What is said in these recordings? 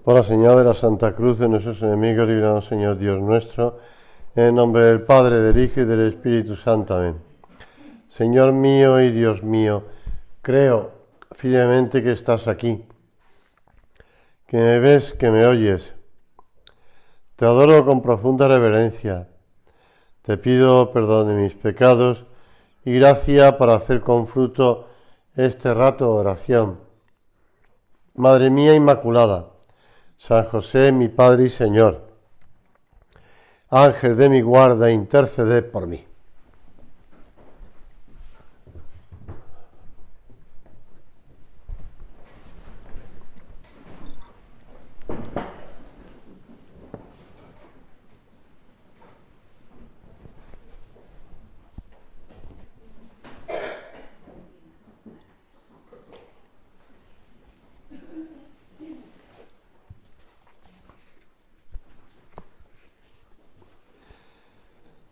Por la señal de la Santa Cruz de nuestros enemigos, líbranos, Señor Dios nuestro, en el nombre del Padre, del Hijo y del Espíritu Santo. Amén. Señor mío y Dios mío, creo firmemente que estás aquí, que me ves, que me oyes. Te adoro con profunda reverencia. Te pido perdón de mis pecados y gracia para hacer con fruto este rato de oración. Madre mía Inmaculada, San José, mi Padre y Señor, Ángel de mi guarda, interceded por mí.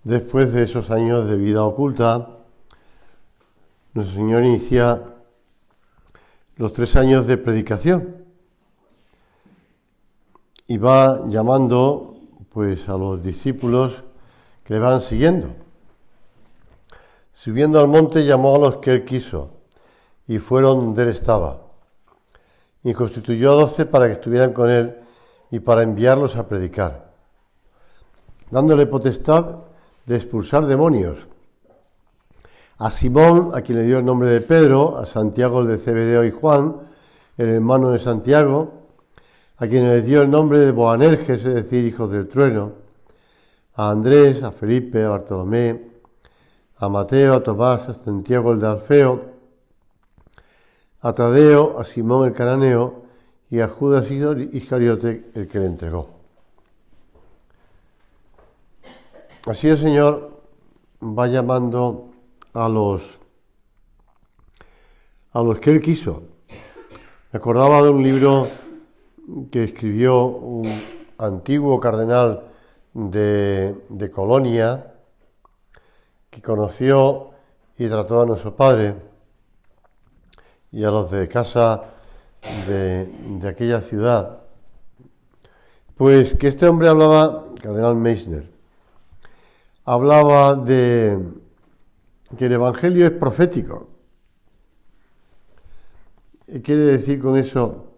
Después de esos años de vida oculta, nuestro Señor inicia los 3 años de predicación y va llamando pues a los discípulos que le van siguiendo. Subiendo al monte llamó a los que él quiso y fueron donde él estaba, y constituyó a 12 para que estuvieran con él y para enviarlos a predicar, dándole potestad de expulsar demonios. A Simón, a quien le dio el nombre de Pedro, a Santiago el de Zebedeo y Juan, el hermano de Santiago, a quien le dio el nombre de Boanerges, es decir, hijos del trueno, a Andrés, a Felipe, a Bartolomé, a Mateo, a Tomás, a Santiago el de Alfeo, a Tadeo, a Simón el cananeo y a Judas Iscariote, el que le entregó. Así el Señor va llamando a los que él quiso. Me acordaba de un libro que escribió un antiguo cardenal de Colonia, que conoció y trató a nuestro padre y a los de casa de aquella ciudad. Pues que este hombre hablaba, cardenal Meissner, hablaba de que el Evangelio es profético. Y quiere decir con eso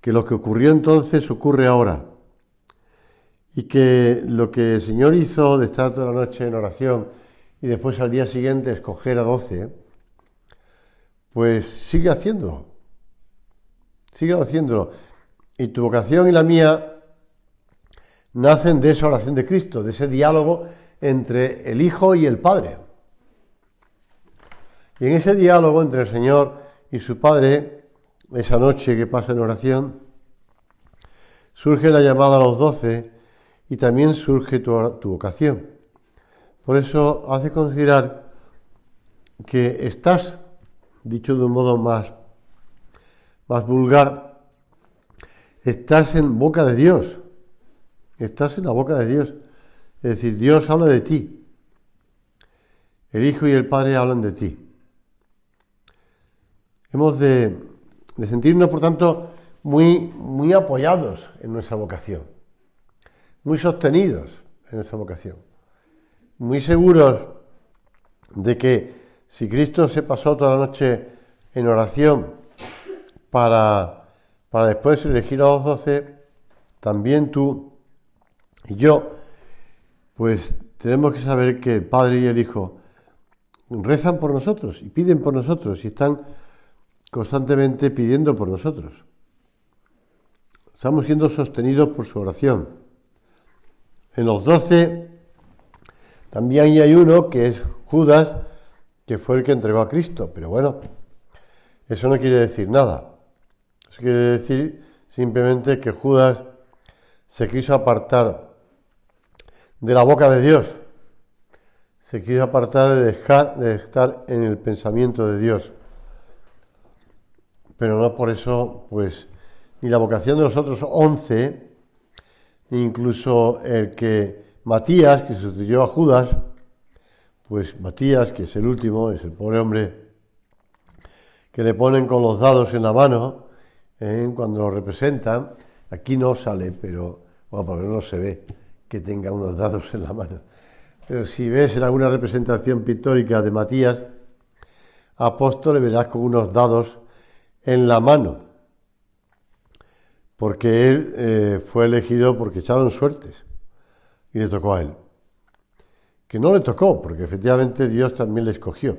que lo que ocurrió entonces ocurre ahora. Y que lo que el Señor hizo de estar toda la noche en oración y después al día siguiente escoger a 12, pues sigue haciéndolo. Sigue haciéndolo. Y tu vocación y la mía nacen de esa oración de Cristo, de ese diálogo entre el Hijo y el Padre. Y en ese diálogo entre el Señor y su Padre, esa noche que pasa en oración, surge la llamada a los 12 y también surge tu vocación. Por eso hace considerar que estás, dicho de un modo más vulgar, estás en boca de Dios. Estás en la boca de Dios. Es decir, Dios habla de ti. El Hijo y el Padre hablan de ti. Hemos de sentirnos, por tanto, muy apoyados en nuestra vocación. Muy sostenidos en nuestra vocación. Muy seguros de que si Cristo se pasó toda la noche en oración para después elegir a los 12, también tú y yo, pues tenemos que saber que el Padre y el Hijo rezan por nosotros y piden por nosotros y están constantemente pidiendo por nosotros. Estamos siendo sostenidos por su oración. En los 12 también hay uno que es Judas, que fue el que entregó a Cristo, pero bueno, eso no quiere decir nada. Eso quiere decir simplemente que Judas se quiso apartar de la boca de Dios, se quiso apartar de dejar de estar en el pensamiento de Dios, pero no por eso, pues, ni la vocación de los otros 11, ni incluso el que Matías, que sustituyó a Judas, pues Matías, que es el último, es el pobre hombre que le ponen con los dados en la mano cuando lo representan, aquí no sale, pero bueno, por lo menos no se ve que tenga unos dados en la mano. Pero si ves en alguna representación pictórica de Matías apóstol, le verás con unos dados en la mano, porque él fue elegido porque echaron suertes y le tocó a él. Que no le tocó, porque efectivamente Dios también le escogió.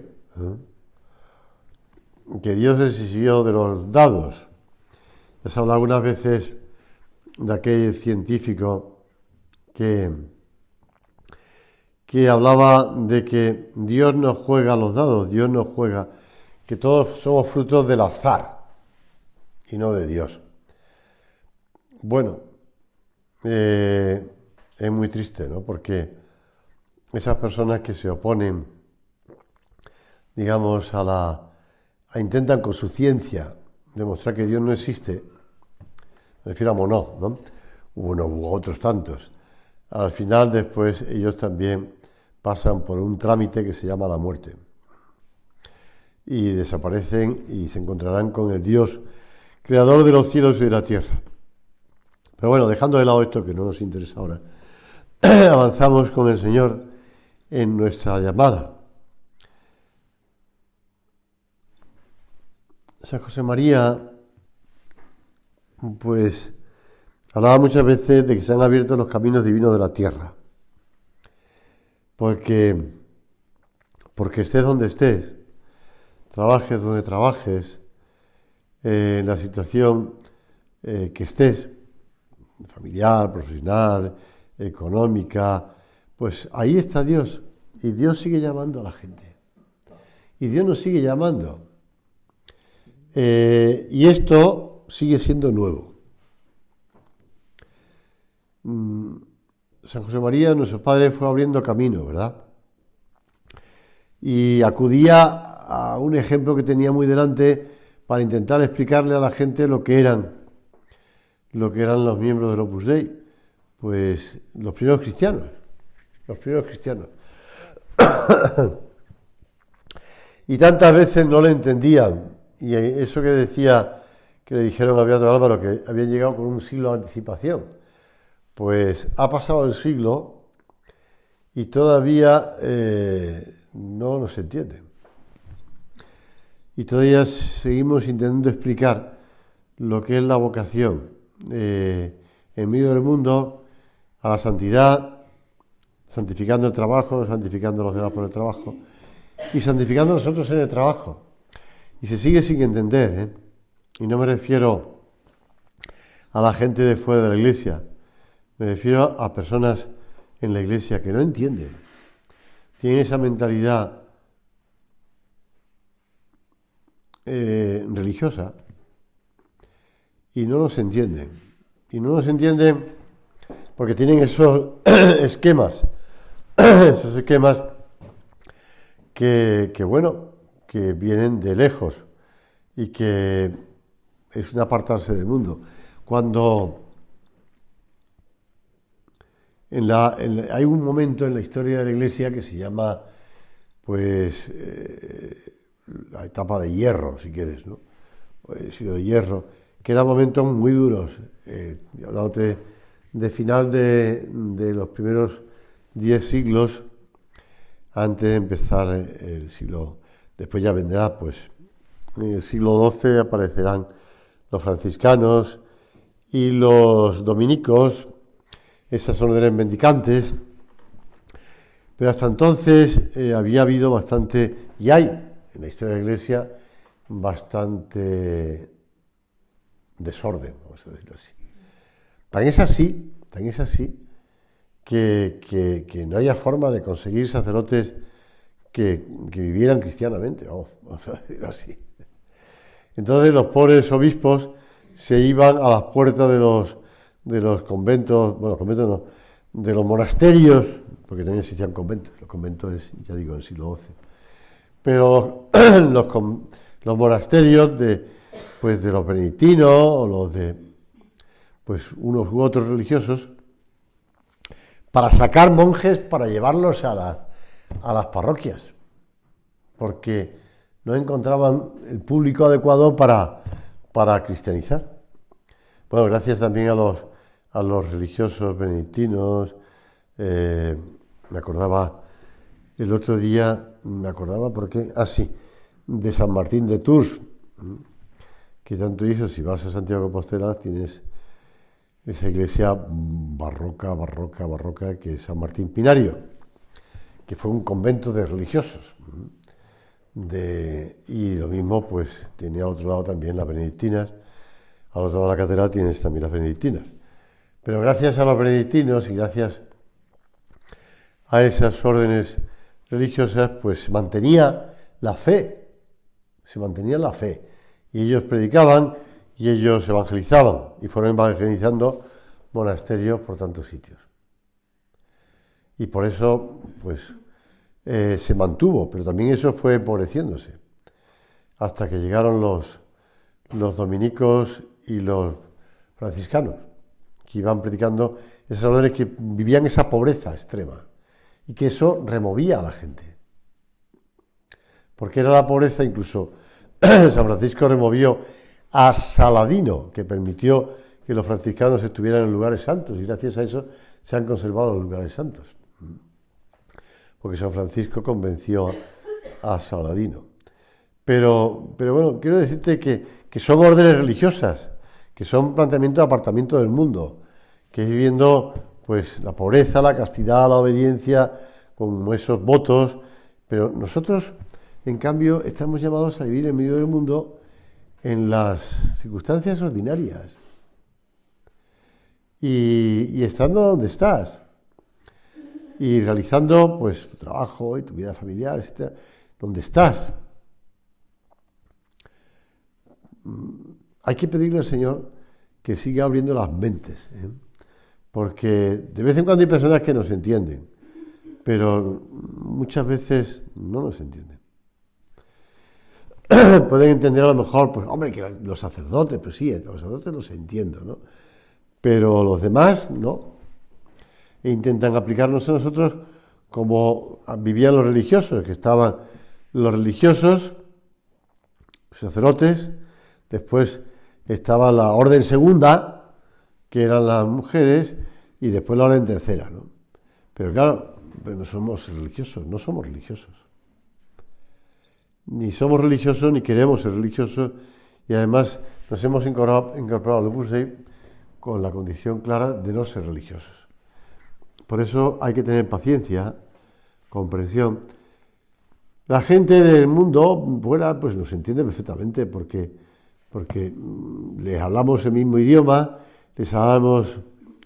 Que Dios le sirvió de los dados. Ya se ha hablado algunas veces de aquel científico que hablaba de que Dios no juega a los dados, Dios no juega, que todos somos frutos del azar y no de Dios. Bueno, es muy triste, ¿no? Porque esas personas que se oponen, digamos, intentan con su ciencia demostrar que Dios no existe, me refiero a Monod, ¿no? Uno u otros tantos. Al final, después, ellos también pasan por un trámite que se llama la muerte. Y desaparecen y se encontrarán con el Dios, creador de los cielos y de la tierra. Pero bueno, dejando de lado esto que no nos interesa ahora, avanzamos con el Señor en nuestra llamada. San José María, pues, hablaba muchas veces de que se han abierto los caminos divinos de la tierra. Porque estés donde estés, trabajes donde trabajes, en la situación que estés, familiar, profesional, económica, pues ahí está Dios. Y Dios sigue llamando a la gente. Y Dios nos sigue llamando. Y esto sigue siendo nuevo. San José María, nuestro padre, fue abriendo camino, ¿verdad? Y acudía a un ejemplo que tenía muy delante para intentar explicarle a la gente lo que eran los miembros del Opus Dei, pues los primeros cristianos. Y tantas veces no le entendían, y eso que decía, que le dijeron a Beato Álvaro, que habían llegado con un siglo de anticipación, pues ha pasado el siglo y todavía no nos entiende. Y todavía seguimos intentando explicar lo que es la vocación en medio del mundo a la santidad, santificando el trabajo, santificando a los demás por el trabajo y santificando a nosotros en el trabajo. Y se sigue sin entender, y no me refiero a la gente de fuera de la iglesia, me refiero a personas en la iglesia que no entienden, tienen esa mentalidad religiosa y no nos entienden. Y no nos entienden porque tienen esos esquemas, que vienen de lejos y que es un apartarse del mundo. Cuando hay un momento en la historia de la Iglesia que se llama, pues, la etapa de hierro, si quieres, ¿no? El siglo de hierro, que eran momentos muy duros, hablando de final de los primeros 10 siglos, antes de empezar el siglo, después ya vendrá, pues, en el siglo XII aparecerán los franciscanos y los dominicos, esas órdenes mendicantes, pero hasta entonces había habido bastante, y hay en la historia de la Iglesia, bastante desorden, vamos a decirlo así. Tan es así, que no haya forma de conseguir sacerdotes que vivieran cristianamente, vamos a decirlo así. Entonces los pobres obispos se iban a las puertas de los conventos, bueno, conventos no, de los monasterios, porque también existían conventos, los conventos, ya digo, en el siglo XII, pero los monasterios de los benedictinos o los de pues unos u otros religiosos, para sacar monjes para llevarlos a las parroquias, porque no encontraban el público adecuado para para cristianizar. Bueno, gracias también a los religiosos benedictinos. Me acordaba el otro día, porque, sí, de San Martín de Tours, que tanto hizo. Si vas a Santiago de Compostela tienes esa iglesia barroca, que es San Martín Pinario, que fue un convento de religiosos. Y lo mismo, pues, tenía al otro lado también las benedictinas. Al otro lado de la catedral tienes también las benedictinas. Pero gracias a los benedictinos y gracias a esas órdenes religiosas, pues se mantenía la fe. Y ellos predicaban y ellos evangelizaban y fueron evangelizando monasterios por tantos sitios. Y por eso, pues, se mantuvo, pero también eso fue empobreciéndose, hasta que llegaron los dominicos y los franciscanos, que iban predicando esas órdenes, que vivían esa pobreza extrema, y que eso removía a la gente. Porque era la pobreza, incluso San Francisco removió a Saladino, que permitió que los franciscanos estuvieran en lugares santos, y gracias a eso se han conservado los lugares santos. Porque San Francisco convenció a Saladino. Pero bueno, quiero decirte que son órdenes religiosas, que son planteamientos de apartamiento del mundo, que es viviendo, pues, la pobreza, la castidad, la obediencia, con esos votos. Pero nosotros, en cambio, estamos llamados a vivir en medio del mundo en las circunstancias ordinarias y estando donde estás y realizando, pues, tu trabajo y tu vida familiar, etcétera, donde estás. Hay que pedirle al Señor que siga abriendo las mentes, porque de vez en cuando hay personas que nos entienden, pero muchas veces no nos entienden. Pueden entender a lo mejor, pues, hombre, que los sacerdotes, pues sí, los sacerdotes los entiendo, ¿no? Pero los demás no. E intentan aplicarnos a nosotros como vivían los religiosos, que estaban los religiosos, sacerdotes, después estaba la orden segunda, que eran las mujeres, y después la orden tercera, ¿no? Pero claro, no somos religiosos, ni somos religiosos, ni queremos ser religiosos, y además nos hemos incorporado al Opus Dei con la condición clara de no ser religiosos. Por eso hay que tener paciencia, comprensión. La gente del mundo fuera, pues, nos entiende perfectamente, porque les hablamos el mismo idioma, les hablamos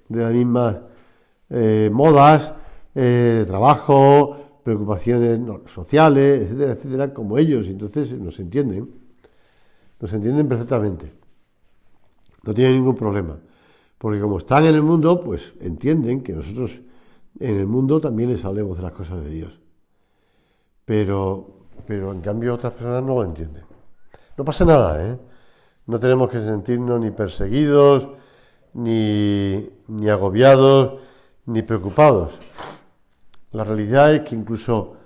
de las mismas modas, trabajo, preocupaciones sociales, etcétera, etcétera, como ellos. Entonces nos entienden perfectamente, no tienen ningún problema, porque como están en el mundo, pues entienden que nosotros en el mundo también les hablemos de las cosas de Dios, pero en cambio otras personas no lo entienden. No pasa nada, no tenemos que sentirnos ni perseguidos, ni agobiados, ni preocupados. La realidad es que incluso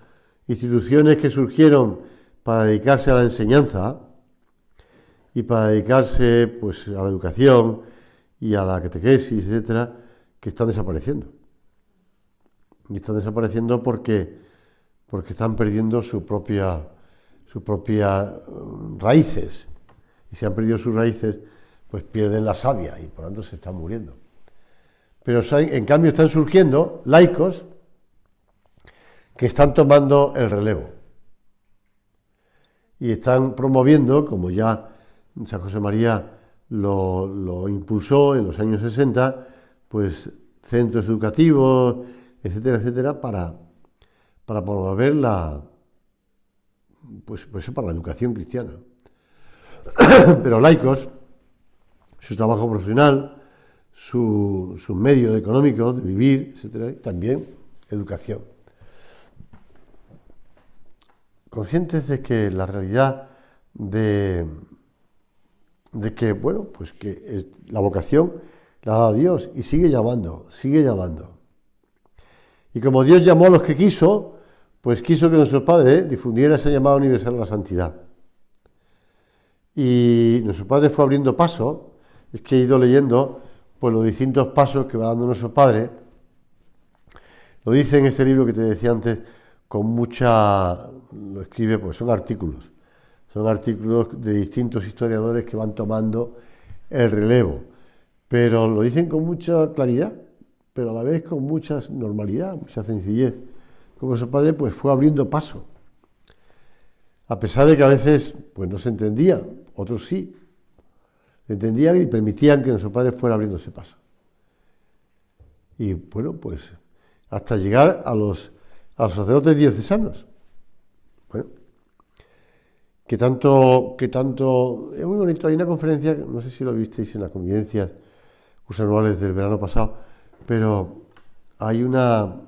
instituciones que surgieron para dedicarse a la enseñanza y para dedicarse, pues, a la educación y a la catequesis, etcétera, que están desapareciendo. Y están desapareciendo porque están perdiendo sus propias raíces. Y si han perdido sus raíces, pues pierden la savia y por tanto se están muriendo. Pero en cambio están surgiendo laicos que están tomando el relevo y están promoviendo, como ya San José María lo impulsó en los años 60, pues centros educativos, etcétera, etcétera, para promover para la educación cristiana. Pero laicos, su trabajo profesional, sus medios económicos de vivir, etcétera, y también educación. Conscientes de que la realidad de que, bueno, pues que la vocación la ha dado Dios y sigue llamando. Y como Dios llamó a los que quiso, pues quiso que nuestro Padre difundiera ese llamado universal a la santidad. Y nuestro Padre fue abriendo paso. Es que he ido leyendo pues los distintos pasos que va dando nuestro Padre. Lo dice en este libro que te decía antes, con mucha... Lo escribe, pues son artículos de distintos historiadores que van tomando el relevo, pero lo dicen con mucha claridad, pero a la vez con mucha normalidad, mucha sencillez. Como su padre pues fue abriendo paso, a pesar de que a veces pues no se entendía, otros sí, entendían y permitían que nuestro padre fuera abriendo ese paso. Y bueno, pues hasta llegar a los sacerdotes diocesanos. Bueno, que tanto, es muy bonito. Hay una conferencia, no sé si lo visteis en las convivencias anuales del verano pasado, pero hay una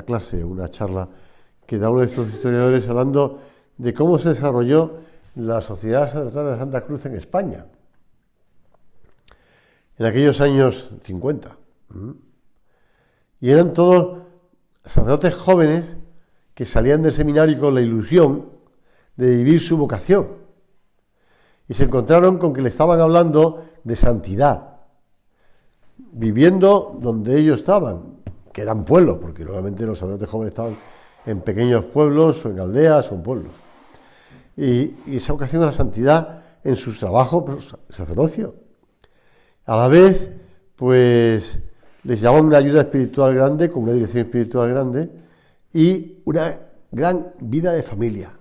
clase, una charla que da uno de estos historiadores hablando de cómo se desarrolló la Sociedad Sacerdotal de Santa Cruz en España, en aquellos años 50. Y eran todos sacerdotes jóvenes que salían del seminario con la ilusión de vivir su vocación. Y se encontraron con que le estaban hablando de santidad, viviendo donde ellos estaban, que eran pueblos, porque normalmente los sacerdotes jóvenes estaban en pequeños pueblos o en aldeas o en pueblos. Y esa vocación de la santidad en sus trabajos sacerdocio. A la vez, pues les llaman una ayuda espiritual grande, con una dirección espiritual grande y una gran vida de familia.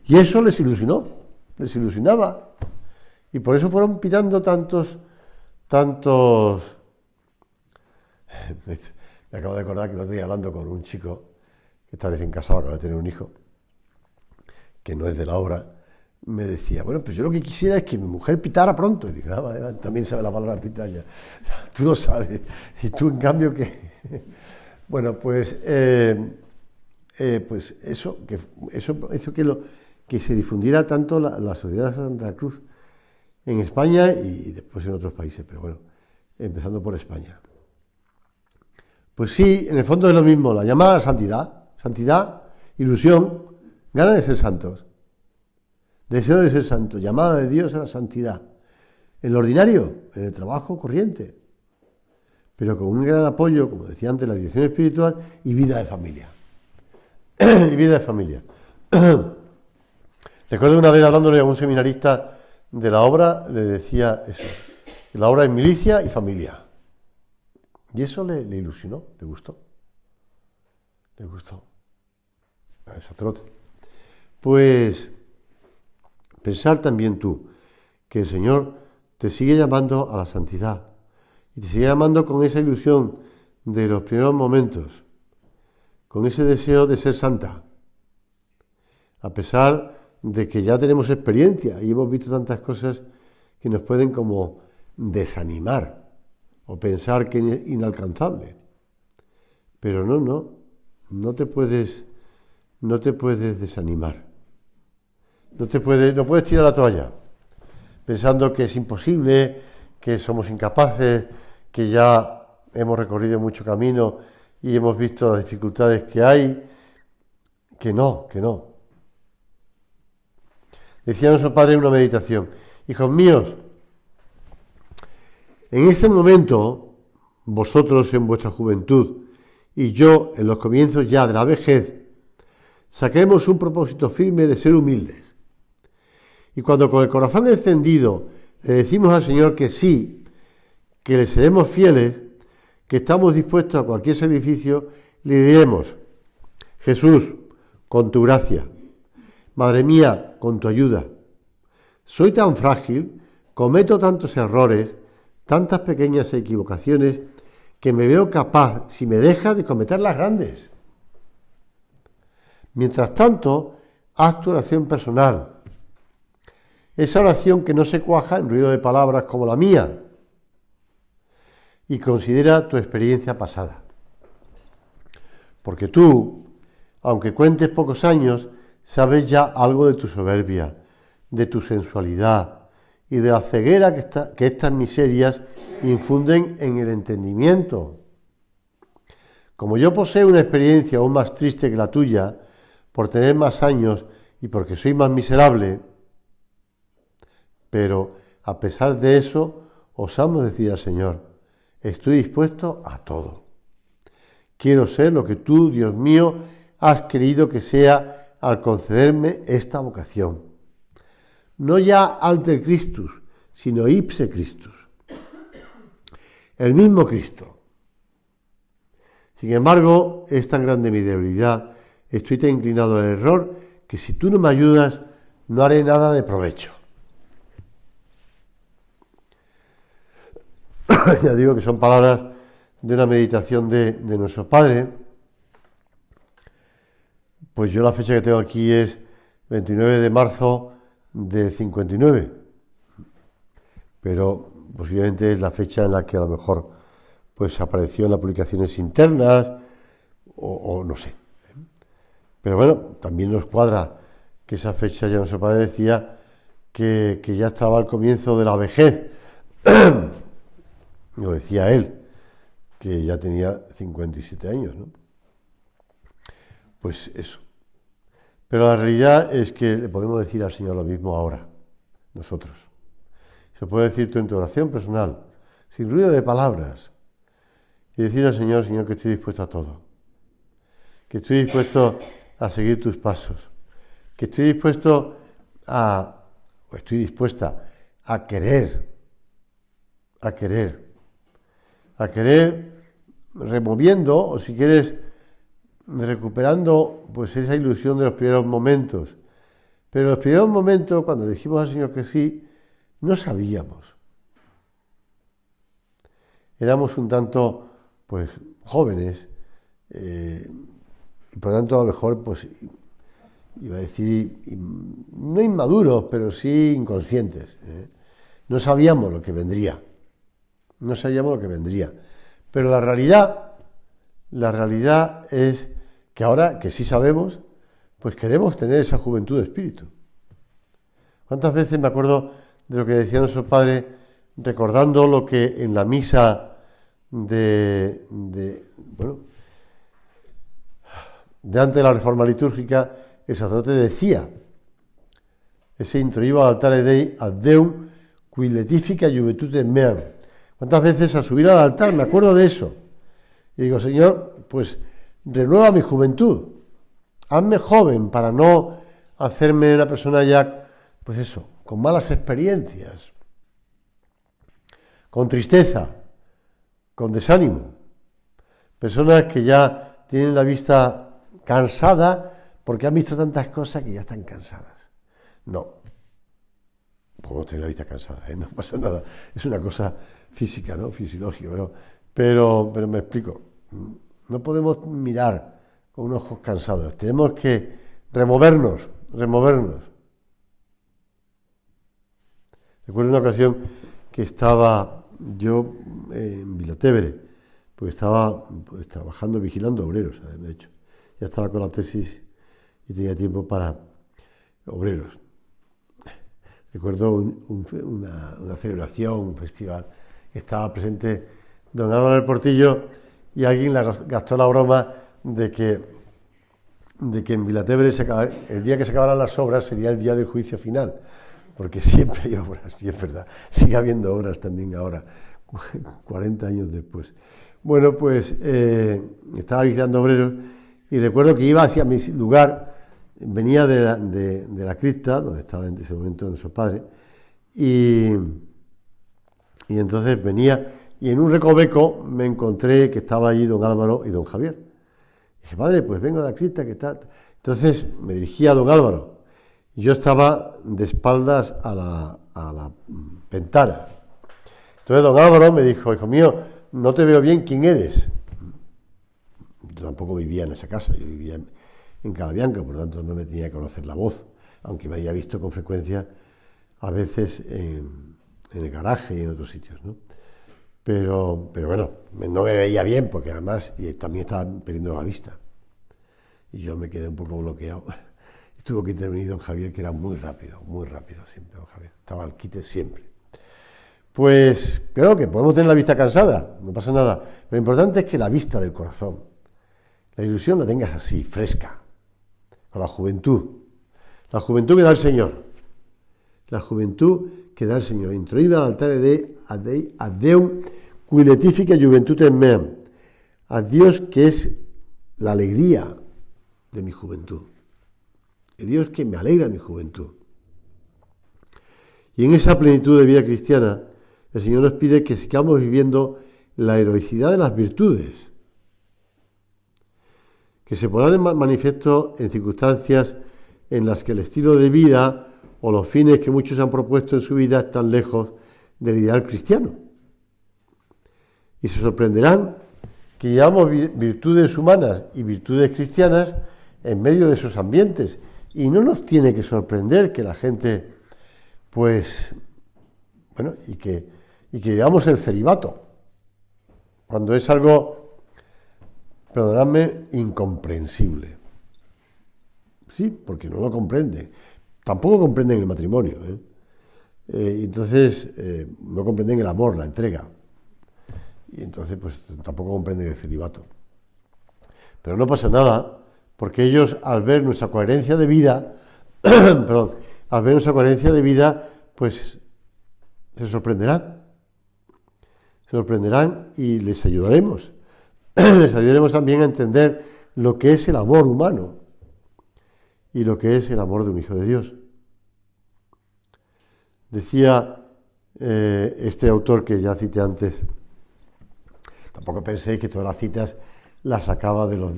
Y eso les ilusionó, les ilusionaba. Y por eso fueron pitando tantos... Me acabo de acordar que lo estoy hablando con un chico que está recién casado, acaba de tener un hijo, que no es de la obra. Me decía, bueno, pues yo lo que quisiera es que mi mujer pitara pronto. Y dije, vale, también sabe la palabra pitar ya. Tú lo sabes. Y tú, en cambio, ¿qué? Bueno, pues eso hizo que se difundiera tanto la Sociedad de Santa Cruz en España y después en otros países, pero bueno, empezando por España. Pues sí, en el fondo es lo mismo, la llamada a santidad, ilusión, ganas de ser santos, deseo de ser santos, llamada de Dios a la santidad, en lo ordinario, en el trabajo corriente, pero con un gran apoyo, como decía antes, la dirección espiritual y vida de familia. Y vida de familia. Recuerdo una vez hablándole a un seminarista de la obra, le decía eso, que la obra es milicia y familia. Y eso le ilusionó, le gustó. Al sacerdote. Pues pensar también tú que el Señor te sigue llamando a la santidad y te sigue llamando con esa ilusión de los primeros momentos, con ese deseo de ser santa, a pesar de que ya tenemos experiencia y hemos visto tantas cosas que nos pueden como desanimar o pensar que es inalcanzable. Pero no te puedes desanimar. No puedes tirar la toalla pensando que es imposible, que somos incapaces, que ya hemos recorrido mucho camino y hemos visto las dificultades que hay, que no. Decía nuestro Padre en una meditación, hijos míos, en este momento, vosotros en vuestra juventud y yo en los comienzos ya de la vejez, saquemos un propósito firme de ser humildes. Y cuando con el corazón encendido le decimos al Señor que sí, que le seremos fieles, que estamos dispuestos a cualquier sacrificio, le diremos, Jesús, con tu gracia, Madre mía, con tu ayuda, soy tan frágil, cometo tantos errores, tantas pequeñas equivocaciones, que me veo capaz, si me dejas, de cometer las grandes. Mientras tanto, haz tu oración personal. Esa oración que no se cuaja en ruido de palabras como la mía. Y considera tu experiencia pasada. Porque tú, aunque cuentes pocos años, sabes ya algo de tu soberbia, de tu sensualidad y de la ceguera que estas miserias infunden en el entendimiento. Como yo poseo una experiencia aún más triste que la tuya, por tener más años y porque soy más miserable, Pero a pesar de eso, osamos decir al Señor, estoy dispuesto a todo. Quiero ser lo que tú, Dios mío, has querido que sea al concederme esta vocación. No ya alter Christus, sino ipse Christus. El mismo Cristo. Sin embargo, es tan grande mi debilidad, estoy tan inclinado al error, que si tú no me ayudas, no haré nada de provecho. Ya digo que son palabras de una meditación de nuestro Padre. Pues yo la fecha que tengo aquí es 29 de marzo de 59. Pero posiblemente es la fecha en la que a lo mejor pues apareció en las publicaciones internas o no sé. Pero bueno, también nos cuadra que esa fecha ya nuestro Padre decía que ya estaba al comienzo de la vejez. Lo decía él, que ya tenía 57 años, ¿no? Pues eso. Pero la realidad es que le podemos decir al Señor lo mismo ahora, nosotros. Se puede decir tú en tu oración personal, sin ruido de palabras, y decir al Señor, Señor, que estoy dispuesto a todo, que estoy dispuesto a seguir tus pasos, que estoy dispuesta a querer, removiendo, o si quieres, recuperando pues esa ilusión de los primeros momentos. Pero en los primeros momentos, cuando le dijimos al Señor que sí, no sabíamos. Éramos un tanto, pues, jóvenes, y por tanto a lo mejor, pues, iba a decir, no inmaduros, pero sí inconscientes. No sabíamos lo que vendría. Pero la realidad es que ahora que sí sabemos, pues queremos tener esa juventud de espíritu. ¿Cuántas veces me acuerdo de lo que decía nuestro Padre, recordando lo que en la misa de antes de la reforma litúrgica, el sacerdote decía, ese introiva al altare Dei ad Deum qui letifica juventute meam. ¿Cuántas veces al subir al altar me acuerdo de eso? Y digo, Señor, pues renueva mi juventud, hazme joven para no hacerme una persona ya, pues eso, con malas experiencias, con tristeza, con desánimo. Personas que ya tienen la vista cansada porque han visto tantas cosas que ya están cansadas. No, podemos tener la vista cansada, no pasa nada, es una cosa física, ¿no? Fisiológica, pero me explico. No podemos mirar con unos ojos cansados, tenemos que removernos. Recuerdo una ocasión que estaba yo en Vilatévere, porque estaba pues, trabajando, vigilando obreros, de hecho. Ya estaba con la tesis y tenía tiempo para obreros. Recuerdo una celebración, un festival, que estaba presente don Álvaro del Portillo y alguien gastó la broma de que en Vilatévere el día que se acabaran las obras sería el día del juicio final, porque siempre hay obras, y es verdad, sigue habiendo obras también ahora, 40 años después. Bueno, pues estaba vigilando obreros y recuerdo que iba hacia mi lugar, venía de la cripta, donde estaba en ese momento nuestro Padre, y entonces venía, y en un recoveco me encontré que estaba allí don Álvaro y don Javier. Dije, Padre, pues vengo de la cripta, ¿qué tal? Entonces me dirigí a don Álvaro, y yo estaba de espaldas a la ventana. Entonces don Álvaro me dijo, hijo mío, no te veo bien, ¿quién eres? Yo tampoco vivía en esa casa, yo vivía en Calabianca, por lo tanto no me tenía que conocer la voz, aunque me había visto con frecuencia a veces en el garaje y en otros sitios, ¿no? Pero bueno, no me veía bien porque además también estaba perdiendo la vista. Y yo me quedé un poco bloqueado. Y tuvo que intervenir don Javier, que era muy rápido siempre, don Javier. Estaba al quite siempre. Pues creo que podemos tener la vista cansada, no pasa nada. Lo importante es que la vista del corazón, la ilusión la tengas así, fresca, con la juventud que da el Señor. la juventud que da el Señor. Introiva al altar de a Deum, cui letifica juventutem meam. A Dios que es la alegría de mi juventud. El Dios que me alegra mi juventud. Y en esa plenitud de vida cristiana, el Señor nos pide que sigamos viviendo la heroicidad de las virtudes, que se pondrán de manifiesto en circunstancias en las que el estilo de vida o los fines que muchos han propuesto en su vida están lejos del ideal cristiano. Y se sorprenderán que llevamos virtudes humanas y virtudes cristianas en medio de esos ambientes. Y no nos tiene que sorprender que la gente, pues, bueno, y que llevamos el celibato, cuando es algo, perdonadme, incomprensible. Sí, porque no lo comprenden. Tampoco comprenden el matrimonio. Entonces, no comprenden el amor, la entrega. Y entonces, pues, tampoco comprenden el celibato. Pero no pasa nada, porque ellos, al ver nuestra coherencia de vida, perdón, al ver nuestra coherencia de vida, pues, se sorprenderán. Se sorprenderán y les ayudaremos. Les ayudaremos también a entender lo que es el amor humano y lo que es el amor de un hijo de Dios. Decía este autor que ya cité antes, tampoco penséis que todas las citas las sacaba de los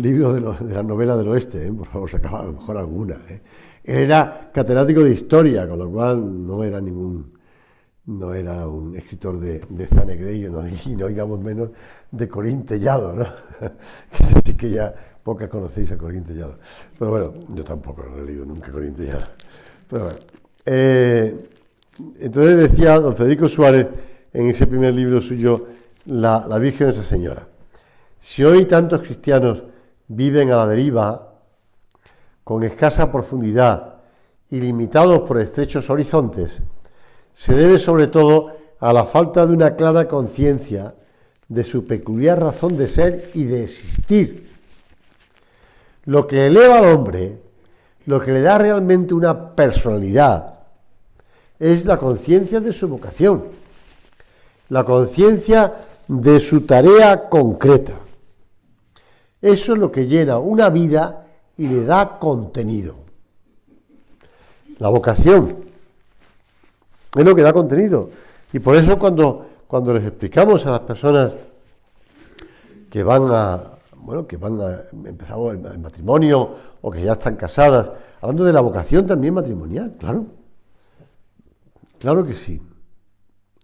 libros de las novelas del oeste, por favor, sacaba a lo mejor alguna. Él era catedrático de historia, con lo cual no era un escritor de Zanegreyo, y no digamos menos de Corín Tellado, ¿no? Que es así que ya pocas conocéis a Corín Tellado. Pero bueno, yo tampoco lo he leído nunca Corín Tellado. Pero bueno. Entonces decía don Federico Suárez en ese primer libro suyo, La Virgen Nuestra Señora: si hoy tantos cristianos viven a la deriva, con escasa profundidad y limitados por estrechos horizontes, se debe sobre todo a la falta de una clara conciencia de su peculiar razón de ser y de existir. Lo que eleva al hombre, lo que le da realmente una personalidad, es la conciencia de su vocación, la conciencia de su tarea concreta. Eso es lo que llena una vida y le da contenido. La vocación es lo que da contenido. Y por eso cuando les explicamos a las personas que van a empezar el matrimonio o que ya están casadas, hablando de la vocación también matrimonial, claro que sí,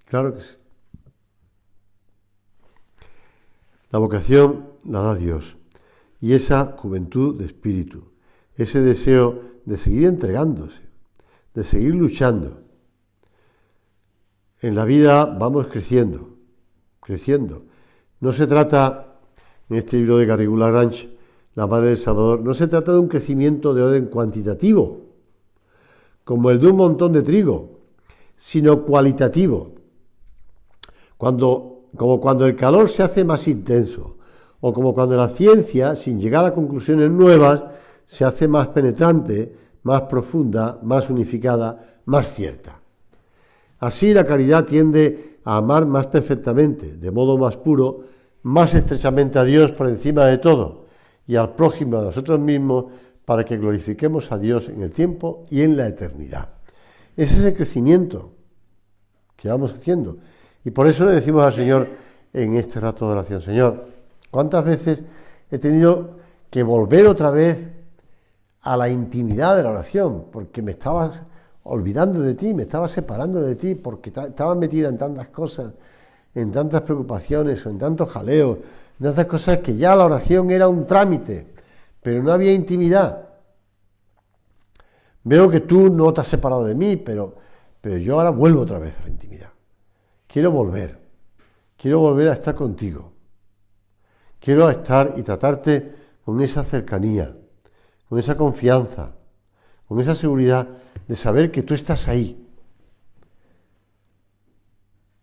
claro que sí. La vocación la da Dios, y esa juventud de espíritu, ese deseo de seguir entregándose, de seguir luchando. En la vida vamos creciendo. No se trata, en este libro de Garrigou Lagrange, la Madre del Salvador, no se trata de un crecimiento de orden cuantitativo, como el de un montón de trigo, sino cualitativo. Como cuando el calor se hace más intenso, o como cuando la ciencia, sin llegar a conclusiones nuevas, se hace más penetrante, más profunda, más unificada, más cierta. Así la caridad tiende a amar más perfectamente, de modo más puro, más estrechamente a Dios por encima de todo, y al prójimo, a nosotros mismos, para que glorifiquemos a Dios en el tiempo y en la eternidad. Ese es el crecimiento que vamos haciendo. Y por eso le decimos al Señor en este rato de oración: Señor, ¿cuántas veces he tenido que volver otra vez a la intimidad de la oración? Porque me estabas olvidando de ti, me estaba separando de ti, porque estaba metida en tantas cosas, en tantas preocupaciones, o en tantos jaleos, en tantas cosas, que ya la oración era un trámite, pero no había intimidad. Veo que tú no te has separado de mí, pero yo ahora vuelvo otra vez a la intimidad. Quiero volver a estar contigo. Quiero estar y tratarte con esa cercanía, con esa confianza, con esa seguridad de saber que tú estás ahí.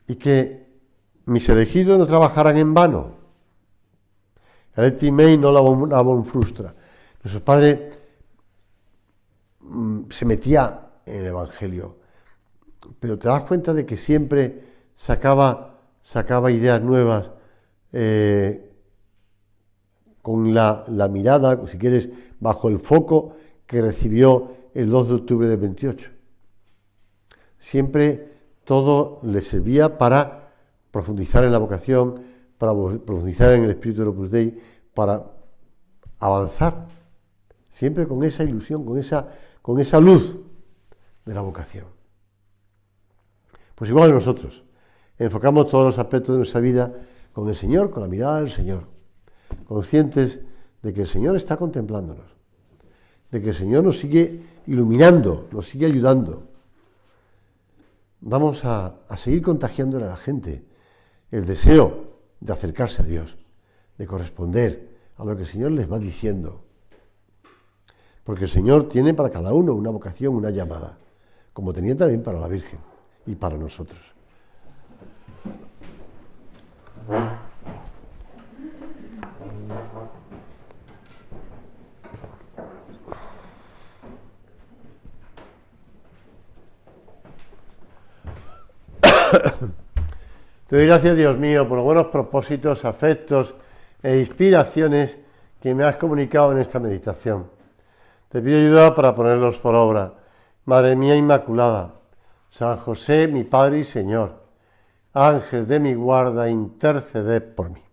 Y que mis elegidos no trabajarán en vano. Eletti mei non labon frustra. Nuestro Padre se metía en el Evangelio. Pero te das cuenta de que siempre sacaba ideas nuevas con la mirada, si quieres, bajo el foco que recibió el 2 de octubre del 28. Siempre todo le servía para profundizar en la vocación, para profundizar en el espíritu del Opus Dei, para avanzar, siempre con esa ilusión, con esa luz de la vocación. Pues igual nosotros, enfocamos todos los aspectos de nuestra vida con el Señor, con la mirada del Señor, conscientes de que el Señor está contemplándonos, de que el Señor nos sigue iluminando, nos sigue ayudando. Vamos a seguir contagiándole a la gente el deseo de acercarse a Dios, de corresponder a lo que el Señor les va diciendo. Porque el Señor tiene para cada uno una vocación, una llamada, como tenía también para la Virgen y para nosotros. Te doy gracias, Dios mío, por los buenos propósitos, afectos e inspiraciones que me has comunicado en esta meditación. Te pido ayuda para ponerlos por obra. Madre mía Inmaculada, San José, mi Padre y Señor, Ángel de mi guarda, interceded por mí.